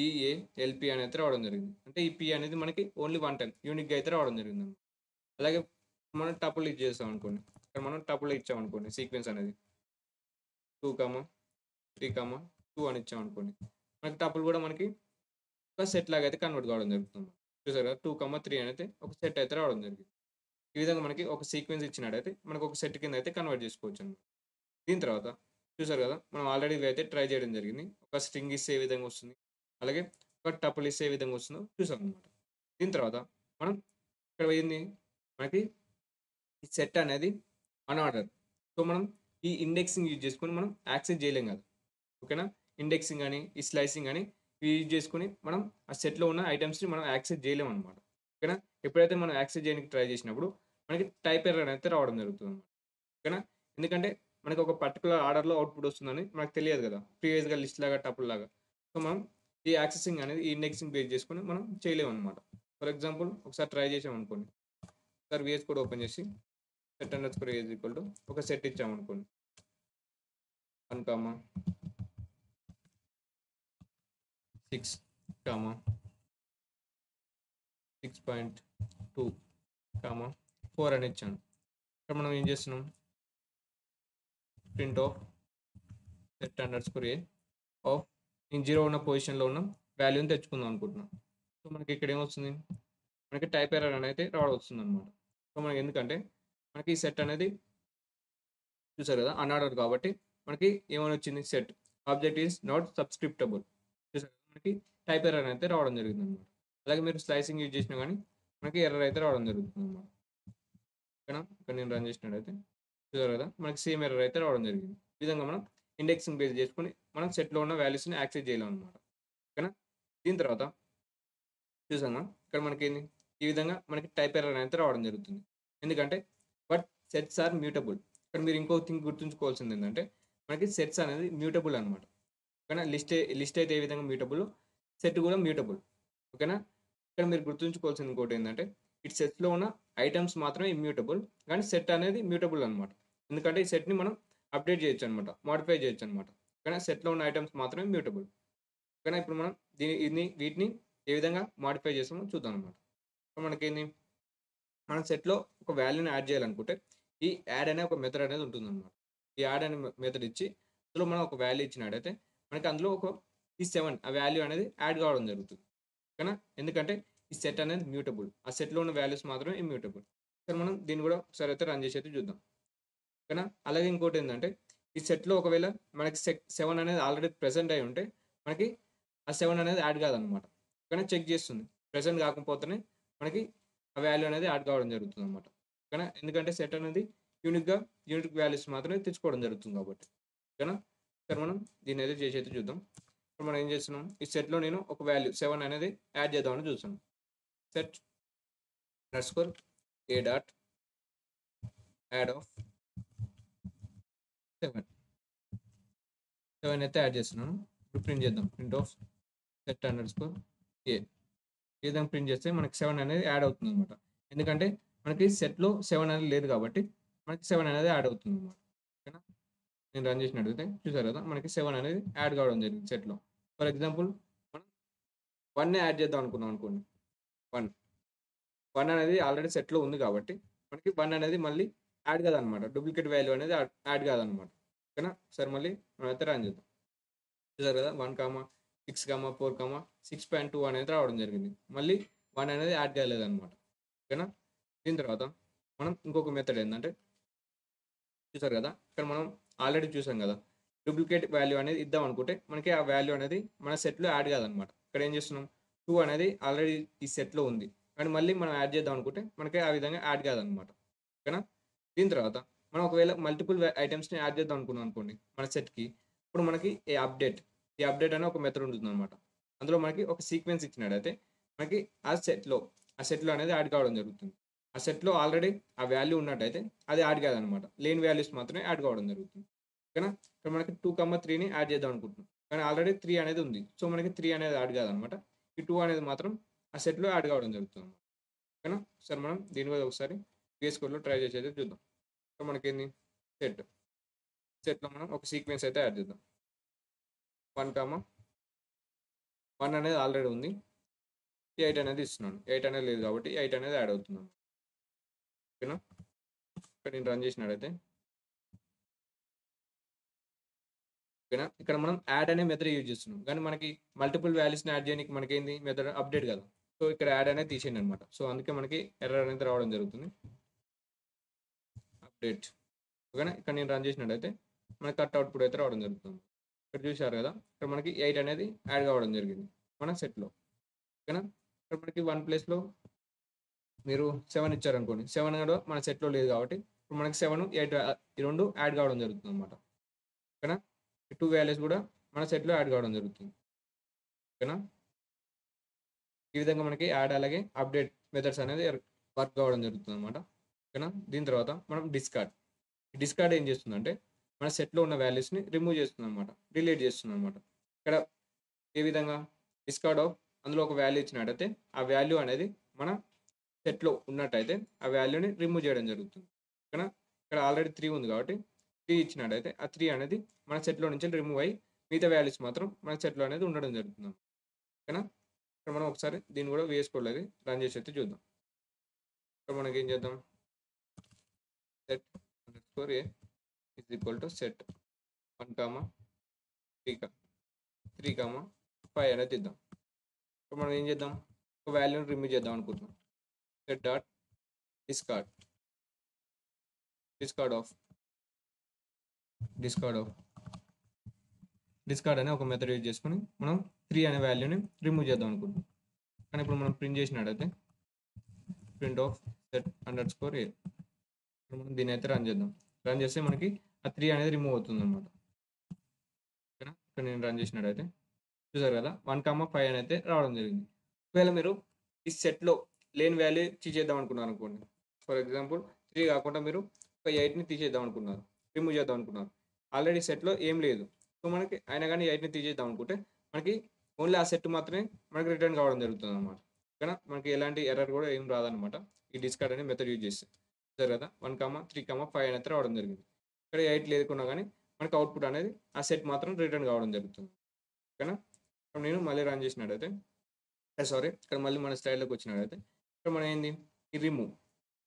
ఈఏ ఎల్పి అని అయితే రావడం జరిగింది. అంటే ఈ పి అనేది మనకి ఓన్లీ 1 టైం యూనిక్గా అయితే రావడం జరిగింది. అలాగే మనం టపుల్ ఇది చేస్తాం అనుకోండి, ఇక్కడ మనం టపుల్ ఇచ్చామనుకోండి, సీక్వెన్స్ అనేది 2, 3, 2 అని ఇచ్చామనుకోండి, మనకి టపుల్ కూడా మనకి ఒక సెట్ లాగా అయితే కన్వర్ట్ కావడం జరుగుతుంది. చూసారు కదా, 2, 3 అని అయితే ఒక సెట్ అయితే రావడం జరిగింది. ఈ విధంగా మనకి ఒక సీక్వెన్స్ ఇచ్చినట్టయితే మనకు ఒక సెట్ కింద అయితే కన్వర్ట్ చేసుకోవచ్చు అన్నమాట. దీని తర్వాత చూసారు కదా, మనం ఆల్రెడీ ఇవి అయితే ట్రై చేయడం జరిగింది. ఒక స్ట్రింగ్ ఇస్తే ఏ విధంగా వస్తుంది, అలాగే ఒక టపుల్ ఇస్తే ఏ విధంగా వస్తుందో చూసాం అనమాట. దీని తర్వాత మనం ఇక్కడ ఏంది, మనకి ఈ సెట్ అనేది అన్ఆర్డర్. సో మనం ఈ ఇండెక్సింగ్ యూజ్ చేసుకొని మనం యాక్సెస్ చేయలేం కదా. ఓకేనా? ఇండెక్సింగ్ అని ఈ స్లైసింగ్ అని ఇవి యూజ్ చేసుకొని మనం ఆ సెట్లో ఉన్న ఐటమ్స్ని మనం యాక్సెస్ చేయలేము అనమాట. ఓకేనా? ఎప్పుడైతే మనం యాక్సెస్ చేయడానికి ట్రై చేసినప్పుడు మనకి టైప్ ఎర్రర్ అయితే రావడం జరుగుతుంది అనమాట. ఓకేనా? ఎందుకంటే మనకి ఒక పర్టికులర్ ఆర్డర్లో అవుట్పుట్ వస్తుందని మనకు తెలియదు కదా, ప్రీవియస్గా లిస్ట్ లాగా టపుల్ లాగా. సో మనం ఈ యాక్సెసింగ్ అనేది ఈ ఇండెక్సింగ్ బేస్ చేసుకొని మనం చేయలేము అనమాట. ఫర్ ఎగ్జాంపుల్ ఒకసారి ట్రై చేసాం అనుకోండి, ఒకసారి VS కోడ్ ఓపెన్ చేసి set under score age equal to ఒక సెట్ ఇచ్చామనుకోండి, 1, 6, 6.2, 4 అని ఇచ్చాను. ఇక్కడ మనం ఏం చేస్తున్నాం, print of set underscore A of నేను 0 ఉన్న పొజిషన్లో ఉన్న వాల్యూని తెచ్చుకుందాం అనుకుంటున్నాం. సో మనకి ఇక్కడ ఏమొస్తుంది, మనకి టైప్ ఎర్రర్ అనేది రావడం వస్తుంది అనమాట. సో మనకి ఎందుకంటే మనకి ఈ సెట్ అనేది చూసారు కదా అన్ఆర్డర్ కాబట్టి మనకి ఏమని వచ్చింది, సెట్ ఆబ్జెక్ట్ ఈస్ నాట్ సబ్స్క్రిప్టబుల్. చూసారు కదా, మనకి టైప్ ఎర్రర్ అయితే రావడం జరుగుతుంది అనమాట. అలాగే మీరు స్లైసింగ్ యూజ్ చేసినా కానీ మనకి ఎర్రర్ అయితే రావడం జరుగుతుంది అనమాట. ఓకేనా? ఇక్కడ నేను రన్ చేసినట్టయితే చూసారు కదా, మనకి సేమ్ ఎర్రర్ అయితే రావడం జరిగింది. ఈ విధంగా మనం ఇండెక్సింగ్ బేస్ చేసుకొని మనం సెట్లో ఉన్న వాల్యూస్ని యాక్సెస్ చేయలేం అనమాట. ఓకేనా? దీని తర్వాత చూసామా, ఇక్కడ మనకి ఏంది, ఈ విధంగా మనకి టైప్ ఎర్రర్ అయితే రావడం జరుగుతుంది. ఎందుకంటే బట్ సెట్స్ ఆర్ మ్యూటబుల్. ఇక్కడ మీరు ఇంకో థింగ్ గుర్తుంచుకోవాల్సింది ఏంటంటే మనకి సెట్స్ అనేది మ్యూటబుల్ అనమాట. ఓకేనా? లిస్ట్ అయితే ఏ విధంగా మ్యూటబుల్, సెట్ కూడా మ్యూటబుల్. ఓకేనా? ఇక్కడ మీరు గుర్తుంచుకోవాల్సింది ఇంకోటి ఏంటంటే ఇటు సెట్స్లో ఉన్న ఐటమ్స్ మాత్రమే ఇమ్యూటబుల్, కానీ సెట్ అనేది మ్యూటబుల్ అనమాట. ఎందుకంటే ఈ సెట్ని మనం అప్డేట్ చేయొచ్చు అనమాట, మాడిఫై చేయొచ్చు అనమాట. కానీ సెట్లో ఉన్న ఐటమ్స్ మాత్రమే మ్యూటబుల్. ఓకేనా? ఇప్పుడు మనం వీటిని ఏ విధంగా మాడిఫై చేస్తామో చూద్దాం అనమాట. సో మనకేంది, మనం సెట్లో ఒక వాల్యూని యాడ్ చేయాలనుకుంటే ఈ యాడ్ అనే ఒక మెథడ్ అనేది ఉంటుందన్నమాట. ఈ యాడ్ అనే మెథడ్ ఇచ్చి అందులో మనం ఒక వాల్యూ ఇచ్చినట్టయితే మనకి అందులో ఒక ఈ 7 ఆ వాల్యూ అనేది యాడ్ కావడం జరుగుతుంది. ఓకేనా? ఎందుకంటే ఈ సెట్ అనేది మ్యూటబుల్, ఆ సెట్లో ఉన్న వాల్యూస్ మాత్రమే ఇమ్యూటబుల్. సరే మనం దీన్ని కూడా ఒకసారి అయితే రన్ చేసి అయితే చూద్దాం. ఓకేనా? అలాగే ఇంకోటి ఏంటంటే ఈ సెట్లో ఒకవేళ మనకి 7 అనేది ఆల్రెడీ ప్రెసెంట్ అయి ఉంటే మనకి ఆ 7 అనేది యాడ్ కాదనమాట. ఓకేనా? చెక్ చేస్తుంది. ప్రెసెంట్ కాకపోతేనే మనకి ఆ వాల్యూ అనేది యాడ్ కావడం జరుగుతుందనమాట. ఓకేనా? ఎందుకంటే సెట్ అనేది యూనిక్ వాల్యూస్ మాత్రమే తెచ్చుకోవడం జరుగుతుంది కాబట్టి. ఓకేనా? సరే మనం దీన్ని అయితే చేసి అయితే చూద్దాం. ఇప్పుడు మనం ఏం చేస్తున్నాం, ఈ సెట్లో నేను ఒక వాల్యూ 7 అనేది యాడ్ చేద్దామని చూస్తున్నాం. Set underscore A dot add of 7 అయితే యాడ్ చేస్తున్నాను. ఇప్పుడు ప్రింట్ చేద్దాం, print of set underscore A. ఈ విధంగా ప్రింట్ చేస్తే మనకి 7 అనేది యాడ్ అవుతుంది అనమాట. ఎందుకంటే మనకి సెట్లో 7 అనేది లేదు కాబట్టి మనకి 7 అనేది యాడ్ అవుతుంది అనమాట. ఓకేనా? నేను రన్ చేసి అడిగితే చూసారు కదా! మనకి 7 అనేది యాడ్ కావడం జరిగింది సెట్‌లో. ఫర్ ఎగ్జాంపుల్ మనం 1 యాడ్ చేద్దాం అనుకున్నాం అనుకోండి. 1, 1 అనేది ఆల్రెడీ సెట్‌లో ఉంది కాబట్టి మనకి 1 అనేది మళ్ళీ యాడ్ కాదనమాట. డూప్లికేట్ వాల్యూ అనేది యాడ్ కాదనమాట. ఓకేనా? ఒకసారి మళ్ళీ మనమైతే రన్ చేద్దాం. చూసారు కదా! 1, 6, 4, 6.2 అనేది రావడం జరిగింది. మళ్ళీ 1 అనేది యాడ్ కాలేదనమాట. ఓకేనా? దీని తర్వాత మనం ఇంకొక మెథడ్ ఏందంటే చూసారు కదా! ఇక్కడ మనం ఆల్రెడీ చూసాం కదా! డూప్లికేట్ వాల్యూ అనేది ఇద్దాం అనుకుంటే, మనకి ఆ వాల్యూ అనేది మన సెట్‌లో యాడ్ కాదనమాట. ఇక్కడ ఏం చేస్తున్నాం 2 అనేది ఆల్రెడీ ఈ సెట్‌లో ఉంది. కానీ మళ్ళీ మనం యాడ్ చేద్దాం అనుకుంటే, మనకి ఆ విధంగా యాడ్ కాదనమాట. ఓకేనా? దీని తర్వాత మనం ఒకవేళ మల్టిపుల్ ఐటెమ్స్‌ని యాడ్ చేద్దాం అనుకున్నాం అనుకోండి మన సెట్‌కి. ఇప్పుడు మనకి ఈ అప్డేట్ అనే ఒక మెథడ్ ఉంటుందనమాట. అందులో మనకి ఒక సీక్వెన్స్ ఇచ్చినాడయితే, మనకి ఆ సెట్‌లో అనేది యాడ్ కావడం జరుగుతుంది. ఆ సెట్‌లో ఆల్రెడీ ఆ వాల్యూ ఉన్నట్టయితే అది యాడ్ కాదనమాట. లేని వాల్యూస్ మాత్రమే యాడ్ కావడం జరుగుతుంది. ఓకేనా? ఇక్కడ మనకి 2, 3ని యాడ్ చేద్దాం అనుకుంటున్నాం. కానీ ఆల్రెడీ 3 అనేది ఉంది. సో, మనకి 3 అనేది యాడ్ కాదనమాట. ఈ 2 అనేది మాత్రం ఆ సెట్‌లో యాడ్ కావడం జరుగుతుంది. ఓకేనా? ఒకసారి మనం దీని మీద ఒకసారి వీఎస్ కోడ్‌లో ట్రై చేసి అయితే చూద్దాం. సో, మనకేంది సెట్. సెట్‌లో మనం ఒక సీక్వెన్స్ అయితే యాడ్ చేద్దాం. 1, 1 అనేది ఆల్రెడీ ఉంది. 8 అనేది ఇస్తున్నాను. 8 అనేది లేదు కాబట్టి 8 అనేది యాడ్ అవుతుంది. ఓకేనా? ఇక్కడ నేను రన్ చేసినట్టయితే ఓకేనా? ఇక్కడ మనం యాడ్ అనే మెథడ్ యూజ్ చేస్తున్నాం. కానీ మనకి మల్టిపుల్ వాల్యూస్‌ని యాడ్ చేయడానికి మనకేంది మెథడ్ అప్డేట్ కదా! సో, ఇక్కడ యాడ్ అనేది తీసేయండనమాట. సో, అందుకే మనకి ఎర్రర్ అనేది రావడం జరుగుతుంది. అప్డేట్ ఓకేనా? ఇక్కడ నేను రన్ చేసినట్టయితే మనకి కట్ అవుట్‌పుట్ అయితే రావడం జరుగుతుంది. ఇక్కడ చూసారు కదా! ఇక్కడ మనకి 8 అనేది యాడ్ కావడం జరిగింది మన సెట్‌లో. ఓకేనా? ఇక్కడ మనకి 1 ప్లేస్‌లో మీరు 7 ఇచ్చారనుకోండి. 7 కూడా మన సెట్‌లో లేదు కాబట్టి ఇప్పుడు మనకి 7, 8 ఈ 2 యాడ్ కావడం జరుగుతుందనమాట. ఓకేనా? ఈ 2 వాల్యూస్ కూడా మన సెట్‌లో యాడ్ కావడం జరుగుతుంది. ఓకేనా? ఈ విధంగా మనకి యాడ్ అలాగే అప్డేట్ మెథడ్స్ అనేది వర్క్ అవ్వడం జరుగుతుందనమాట. ఓకేనా? దీని తర్వాత మనం డిస్కార్డ్. ఈ డిస్కార్డ్ ఏం చేస్తుందంటే, మన సెట్‌లో ఉన్న వాల్యూస్‌ని రిమూవ్ చేస్తుందనమాట. డిలీట్ చేస్తుందనమాట. ఇక్కడ ఏ విధంగా డిస్కార్డ్ ఆఫ్ అందులో ఒక వాల్యూ ఇచ్చినట్టయితే, ఆ వాల్యూ అనేది మన సెట్‌లో ఉన్నట్టయితే, ఆ వాల్యూని రిమూవ్ చేయడం జరుగుతుంది. ఓకేనా? ఇక్కడ ఆల్రెడీ 3 ఉంది కాబట్టి 3 ఇచ్చినట్టయితే, ఆ 3 అనేది మన సెట్‌లో నుంచి రిమూవ్ అయ్యి, మిగతా వాల్యూస్ మాత్రం మన సెట్‌లో అనేది ఉండడం జరుగుతుంది. ఓకేనా? ఇక్కడ మనం ఒకసారి దీన్ని కూడా వీఎస్ కోడ్‌లో అది రన్ చేసి అయితే చూద్దాం. ఇక్కడ మనకేం చేద్దాం set underscore A is equal to set 1, 3, 3, 5 అనేది ఇద్దాం. ఇప్పుడు మనం ఏం చేద్దాం ఒక వాల్యూని రిమూవ్ చేద్దాం అనుకుంటున్నాం. Set dot discard discard of discard of discard అనే ఒక మెథడ్ యూజ్ చేసుకొని మనం 3 అనే వాల్యూని రిమూవ్ చేద్దాం అనుకుంటున్నాం. కానీ ఇప్పుడు మనం ప్రింట్ చేసినట్టయితే ప్రింట్ ఆఫ్ సెట్ అండర్‌స్కోర్ ఏ మనం దీన్ని అయితే రన్ చేద్దాం. రన్ చేస్తే మనకి ఆ 3 అనేది రిమూవ్ అవుతుంది అనమాట. ఓకేనా? ఇక్కడ నేను రన్ చేసినట్టయితే చూసారు కదా! 1, 5 అని అయితే రావడం జరిగింది. ఒకవేళ మీరు ఈ సెట్‌లో లేని వాల్యూ తీసేద్దాం అనుకున్నారనుకోండి. ఫర్ ఎగ్జాంపుల్ 3 కాకుండా మీరు ఒక 8ని తీసేద్దాం అనుకున్నారు. రిమూవ్ చేద్దాం అనుకున్నారు. ఆల్రెడీ సెట్‌లో ఏం లేదు. సో, మనకి అయినా గాని 8ని తీసేద్దాం అనుకుంటే మనకి ఓన్లీ ఆ సెట్ మాత్రమే మనకి రిటర్న్ కావడం జరుగుతుందనమాట. ఓకేనా? మనకి ఎలాంటి ఎర్రర్ కూడా ఏం రాదనమాట. ఈ డిస్కార్డ్ అనే మెథడ్ యూజ్ చేస్తే. చూసారు కదా! 1, 3, 5 అనేది రావడం జరిగింది. ఇక్కడ 8 లేకున్నా గాని మనకి అవుట్‌పుట్ అనేది ఆ సెట్ మాత్రం రిటర్న్ కావడం జరుగుతుంది. ఓకేనా? ఇప్పుడు నేను మళ్ళీ రన్ చేసినట్టయితే సారీ ఇక్కడ మళ్ళీ మన స్లైడ్‌లోకి వచ్చినట్టయితే ఇక్కడ మనం ఏంది ఈ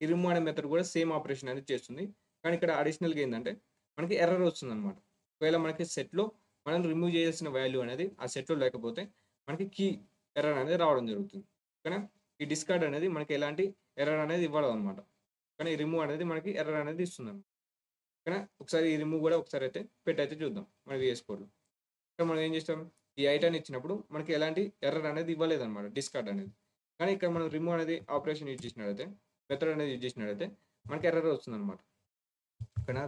రిమూవ్ అనే మెథడ్ కూడా సేమ్ ఆపరేషన్ అనేది చేస్తుంది. కానీ ఇక్కడ అడిషనల్‌గా ఏందంటే మనకి ఎర్రర్ వస్తుందనమాట. ఒకవేళ మనకి సెట్‌లో మనం రిమూవ్ చేయాల్సిన వాల్యూ అనేది ఆ సెట్‌లో లేకపోతే మనకి కీ ఎర్రర్ అనేది రావడం జరుగుతుంది. ఓకేనా? ఈ డిస్కార్డ్ అనేది మనకి ఎలాంటి ఎర్రర్ అనేది ఇవ్వదనమాట. కానీ ఈ రిమూవ్ అనేది మనకి ఎర్రర్ అనేది ఇస్తుందనమాట. ఓకేనా? ఒకసారి ఈ రిమూవ్ కూడా ఒకసారి అయితే పెట్టయితే చూద్దాం మన వీఎస్ కోడ్‌లో. ఇక్కడ మనం ఏం చేస్తాం? ఈ ఐటాన్ని ఇచ్చినప్పుడు మనకి ఎలాంటి ఎర్రర్ అనేది ఇవ్వలేదన్నమాట డిస్కార్డ్ అనేది. కానీ ఇక్కడ మనం రిమూవ్ అనేది ఆపరేషన్ యూజ్ చేసినట్టయితే, మెథడ్ అనేది యూజ్ చేసినట్టయితే మనకి ఎర్రర్ వస్తుందన్నమాట. ఓకేనా?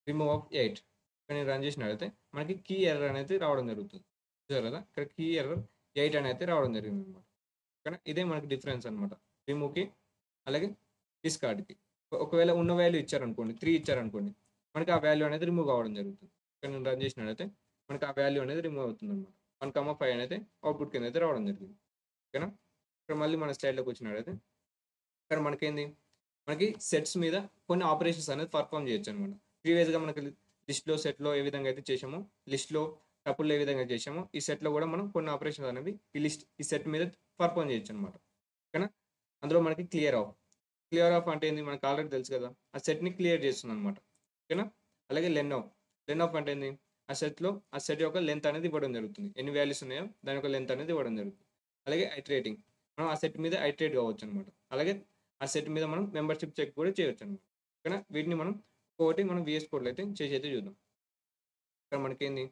రిమూవ్ ఆఫ్ 8 ఇక్కడ నేను రన్ చేసినట్టయితే మనకి కీ ఎర్రర్ అనేది రావడం జరుగుతుంది. చూసారు కదా! ఇక్కడ కీ ఎర్రర్ 8 అని అయితే రావడం జరిగిందన్నమాట. ఓకేనా? ఇదే మనకి డిఫరెన్స్ అన్నమాట. రిమూవ్‌కి అలాగే డిస్కార్డ్‌కి. ఒకవేళ ఉన్న వాల్యూ ఇచ్చారనుకోండి 3 ఇచ్చారనుకోండి మనకి ఆ వాల్యూ అనేది రిమూవ్ కావడం జరుగుతుంది. ఇక్కడ నేను రన్ చేసినట్టయితే మనకి ఆ వాల్యూ అనేది రిమూవ్ అవుతుందన్నమాట. 1, 5 అనేది అవుట్‌పుట్ కింద అయితే రావడం జరిగింది. ఓకేనా? ఇక్కడ మళ్ళీ మన స్లైడ్‌లోకి వచ్చినట్టయితే ఇక్కడ మనకేంది మనకి సెట్స్ మీద కొన్ని ఆపరేషన్స్ అనేది పర్ఫార్మ్ చేయొచ్చనమాట. ప్రీవియస్‌గా మనకు లిస్ట్‌లో, సెట్‌లో ఏ విధంగా అయితే చేశామో, లిస్ట్‌లో, టపుల్‌లో ఏ విధంగా చేశామో, ఈ సెట్‌లో కూడా మనం కొన్ని ఆపరేషన్స్ అనేవి ఈ సెట్ మీద పర్ఫార్మ్ చేయొచ్చనమాట. ఓకేనా? అందులో మనకి క్లియర్ ఆఫ్. క్లియర్ ఆఫ్ అంటే ఏంది? మనకు ఆల్రెడీ తెలుసు కదా! ఆ సెట్‌ని క్లియర్ చేస్తుందనమాట. ఓకేనా? అలాగే లెన్ ఆఫ్. లెన్ ఆఫ్ అంటే ఏంది? ఆ సెట్ యొక్క లెంత్ అనేది ఇవ్వడం జరుగుతుంది. ఎన్ని వాల్యూస్ ఉన్నాయో దాని యొక్క లెంత్ అనేది ఇవ్వడం జరుగుతుంది. అలాగే ఐటరేటింగ్. మనం ఆ సెట్ మీద ఐటరేట్ కావచ్చనమాట. అలాగే ఆ సెట్ మీద మనం మెంబర్‌షిప్ చెక్ కూడా చేయొచ్చనమాట. ఓకేనా? వీటిని మనం ఒక్కొక్కటి మనం వీఎస్ కోడ్‌లో అయితే చేసైతే చూద్దాం. ఇక్కడ మనకేంది?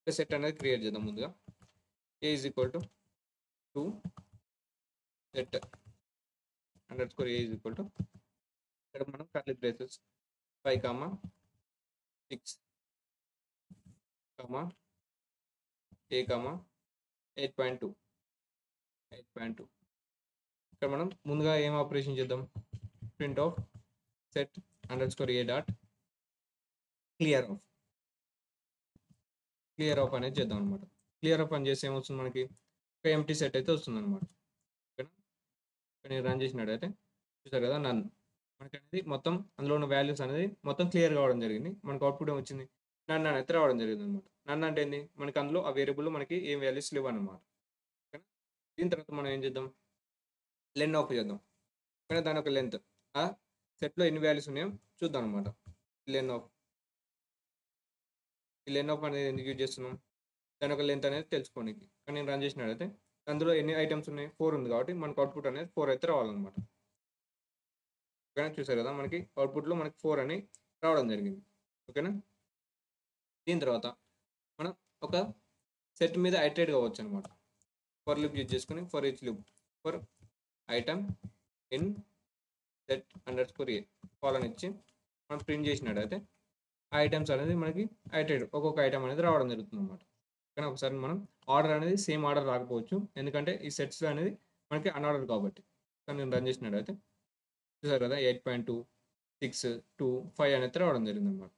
ఒక సెట్ అనేది క్రియేట్ చేద్దాం ముందుగా. A is equal to 2 set underscore A is equal to ఇక్కడ మనం కర్లీ బ్రేసెస్ 5, 6, ఏ, 8.2 ఇక్కడ మనం ముందుగా ఏం ఆపరేషన్ చేద్దాం? Print of set underscore A dot clear of అనేది చేద్దాం అనమాట. క్లియర్ ఆఫ్ అని చేస్తే ఏమొస్తుంది మనకి? ఒక ఎంప్టీ సెట్ అయితే వస్తుందనమాట. ఓకేనా? ఇక్కడ నేను రన్ చేసినట్టయితే చూసారు కదా! నన్. మనకనేది మొత్తం అందులో ఉన్న వాల్యూస్ అనేది మొత్తం క్లియర్ కావడం జరిగింది. మనకు అవుట్‌పుట్ ఏమొచ్చింది? నన్ అని అయితే రావడం జరిగిందనమాట. నన్ అంటే ఏంది? మనకి అందులో ఆ వేరియబుల్‌లో మనకి ఏం వాల్యూస్ లేవన్నమాట. ఓకేనా? దీని తర్వాత మనం ఏం చేద్దాం? లెన్ ఆఫ్ చేద్దాం. కానీ దాని యొక్క లెంత్. ఆ సెట్‌లో ఎన్ని వాల్యూస్ ఉన్నాయో చూద్దాం అనమాట. లెన్ ఆఫ్. ఈ లెన్ ఆఫ్ అనేది ఎందుకు యూజ్ చేస్తున్నాం? దాని యొక్క లెంత్ అనేది తెలుసుకోనికి. కానీ నేను రన్ చేసినట్టయితే అందులో ఎన్ని ఐటెమ్స్ ఉన్నాయి? 4 ఉంది కాబట్టి మనకు అవుట్‌పుట్ అనేది 4 అయితే రావాలనమాట. ఓకేనా? చూసారు కదా! మనకి అవుట్‌పుట్‌లో మనకి 4 అని రావడం జరిగింది. ఓకేనా? దీని తర్వాత మనం ఒక సెట్ మీద ఐటరేట్ కావచ్చనమాట. ఫర్ లూప్ యూజ్ చేసుకొని for each loop for item in set underscore A colon ఇచ్చి మనం ప్రింట్ చేసినట్టయితే ఆ ఐటెమ్స్ అనేది మనకి ఐటరేట్ ఒక్కొక్క ఐటెమ్ అనేది రావడం జరుగుతుందనమాట. కానీ ఒకసారి మనం ఆర్డర్ అనేది సేమ్ ఆర్డర్ రాకపోవచ్చు. ఎందుకంటే ఈ సెట్స్‌లో అనేది మనకి అన్‌ఆర్డర్ కాబట్టి. కానీ నేను రన్ చేసినట్టయితే చూసారు కదా! 8.2, 6, 2, 5 అనేది రావడం జరిగిందనమాట.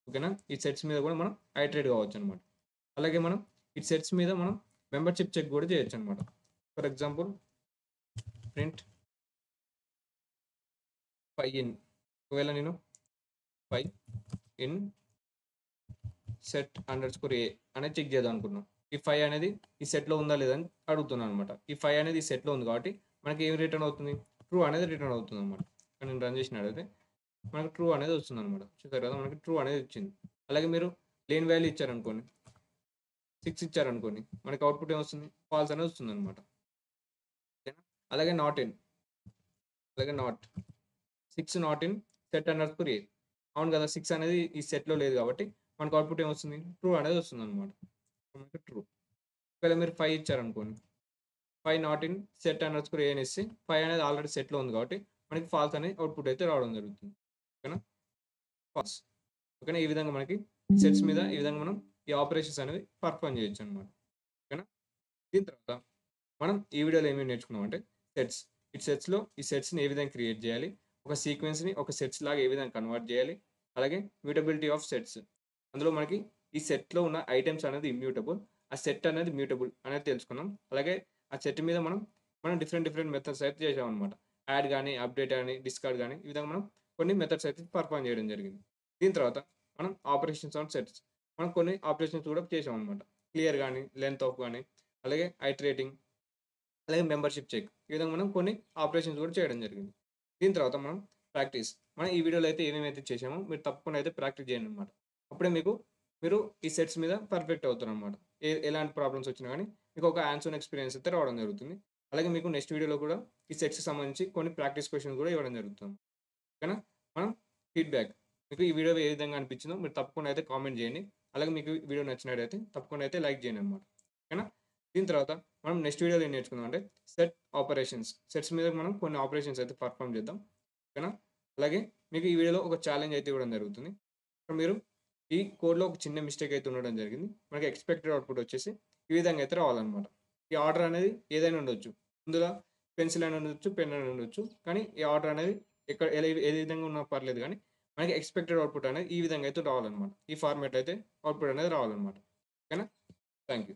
ఓకేనా? ఈ సెట్స్ మీద కూడా మనం ఐటరేట్ కావచ్చనమాట. అలాగే మనం ఈ సెట్స్ మీద మనం మెంబర్‌షిప్ చెక్ కూడా చేయొచ్చనమాట. ఫర్ ఎగ్జాంపుల్ ప్రింట్ 5 ఇన్ ఒకవేళ నేను 5 ఇన్ సెట్ అండర్‌స్కోర్ ఏ అనేది చెక్ చేద్దాం అనుకున్నాం. ఈ 5 అనేది ఈ సెట్‌లో ఉందా లేదా అని అడుగుతున్నాను అనమాట. ఈ 5 అనేది ఈ సెట్‌లో ఉంది కాబట్టి మనకి ఏం రిటర్న్ అవుతుంది? ట్రూ అనేది రిటర్న్ అవుతుందనమాట. కానీ నేను రన్ చేసినట్టయితే మనకు ట్రూ అనేది వస్తుందనమాట. చూసారు కదా! మనకి ట్రూ అనేది వచ్చింది. అలాగే మీరు లేని వాల్యూ ఇచ్చారనుకోండి, 6 ఇచ్చారనుకోండి, మనకి అవుట్‌పుట్ ఏమొస్తుంది? ఫాల్స్ అనేది వస్తుందనమాట. ఓకేనా? అలాగే not 6 not in set underscore A. అవును కదా! 6 అనేది ఈ సెట్‌లో లేదు కాబట్టి మనకు అవుట్‌పుట్ ఏమొస్తుంది? ట్రూ అనేది వస్తుందనమాట. మనకి ట్రూ. ఒకవేళ మీరు 5 ఇచ్చారనుకోండి, 5 నాట్ ఇన్ సెట్ అండర్‌స్కోర్ ఏ అని ఇస్తే 5 అనేది ఆల్రెడీ సెట్‌లో ఉంది కాబట్టి మనకి ఫాల్స్ అనే అవుట్‌పుట్ అయితే రావడం జరుగుతుంది. ఓకేనా? ఫాల్స్. ఓకేనా? ఈ విధంగా మనకి సెట్స్ మీద ఈ విధంగా మనం ఈ ఆపరేషన్స్ అనేవి పర్ఫార్మ్ చేయొచ్చనమాట. ఓకేనా? దీని తర్వాత మనం ఈ వీడియోలో ఏమేమి నేర్చుకున్నామంటే సెట్స్. ఈ సెట్స్‌ని ఏ విధంగా క్రియేట్ చేయాలి? ఒక సీక్వెన్స్‌ని ఒక సెట్స్ లాగా ఏ విధంగా కన్వర్ట్ చేయాలి? అలాగే మ్యూటబిలిటీ ఆఫ్ సెట్స్. అందులో మనకి ఈ సెట్‌లో ఉన్న ఐటెమ్స్ అనేది ఇమ్యూటబుల్. ఆ సెట్ అనేది మ్యూటబుల్ అనేది తెలుసుకున్నాం. అలాగే ఆ సెట్ మీద మనం డిఫరెంట్ మెథడ్స్ అయితే చేసామనమాట. యాడ్ గాని, అప్డేట్ గాని, డిస్కార్డ్ గాని ఈ విధంగా మనం కొన్ని మెథడ్స్ అయితే పర్ఫార్మ్ చేయడం జరిగింది. దీని తర్వాత మనం ఆపరేషన్స్ ఆన్ సెట్స్. మనం కొన్ని ఆపరేషన్స్ కూడా చేసామనమాట. క్లియర్ గాని, లెంత్ ఆఫ్ గాని, అలాగే ఐటరేటింగ్ అలాగే మెంబర్‌షిప్ చెక్. ఈ విధంగా మనం కొన్ని ఆపరేషన్స్ కూడా చేయడం జరిగింది. దీని తర్వాత మనం ప్రాక్టీస్. మనం ఈ వీడియోలో అయితే ఏమేమైతే చేసామో మీరు తప్పకుండా అయితే ప్రాక్టీస్ చేయండనమాట. అప్పుడే మీరు ఈ సెట్స్ మీద పర్ఫెక్ట్ అవుతారనమాట. ఎలాంటి ప్రాబ్లమ్స్ వచ్చినా గానీ మీకు ఒక హ్యాండ్స్ ఆన్ ఎక్స్‌పీరియన్స్ అయితే రావడం జరుగుతుంది. అలాగే మీకు నెక్స్ట్ వీడియోలో కూడా ఈ సెట్స్‌కి సంబంధించి కొన్ని ప్రాక్టీస్ క్వెషన్స్ కూడా ఇవ్వడం జరుగుతుంది. ఓకేనా? మనం ఫీడ్‌బ్యాక్. మీకు ఈ వీడియో ఏ విధంగా అనిపించిందో మీరు తప్పకుండా అయితే కామెంట్ చేయండి. అలాగే మీకు ఈ వీడియో నచ్చినట్టయితే తప్పకుండా అయితే లైక్ చేయండనమాట. ఓకేనా? దీని తర్వాత మనం నెక్స్ట్ వీడియోలో ఏం నేర్చుకుందాం అంటే సెట్ ఆపరేషన్స్. సెట్స్ మీద మనం కొన్ని ఆపరేషన్స్ అయితే పర్ఫార్మ్ చేద్దాం. ఓకేనా? అలాగే మీకు ఈ వీడియోలో ఒక ఛాలెంజ్ అయితే ఇవ్వడం జరుగుతుంది. ఇక్కడ మీరు ఈ కోడ్‌లో ఒక చిన్న మిస్టేక్ అయితే ఉండడం జరిగింది. మనకి ఎక్స్‌పెక్టెడ్ అవుట్‌పుట్ వచ్చేసి ఈ విధంగా అయితే రావాలనమాట. ఈ ఆర్డర్ అనేది ఏదైనా ఉండొచ్చు. ఇందులో పెన్సిల్ అని ఉండొచ్చు, పెన్ అని ఉండొచ్చు. కానీ ఈ ఆర్డర్ అనేది ఏ విధంగా ఉన్నా పర్లేదు గానీ మనకి ఎక్స్‌పెక్టెడ్ అవుట్‌పుట్ అనేది ఈ విధంగా అయితే రావాలనమాట. ఈ ఫార్మాట్‌లో అయితే అవుట్‌పుట్ అనేది రావాలనమాట. ఓకేనా? Thank you.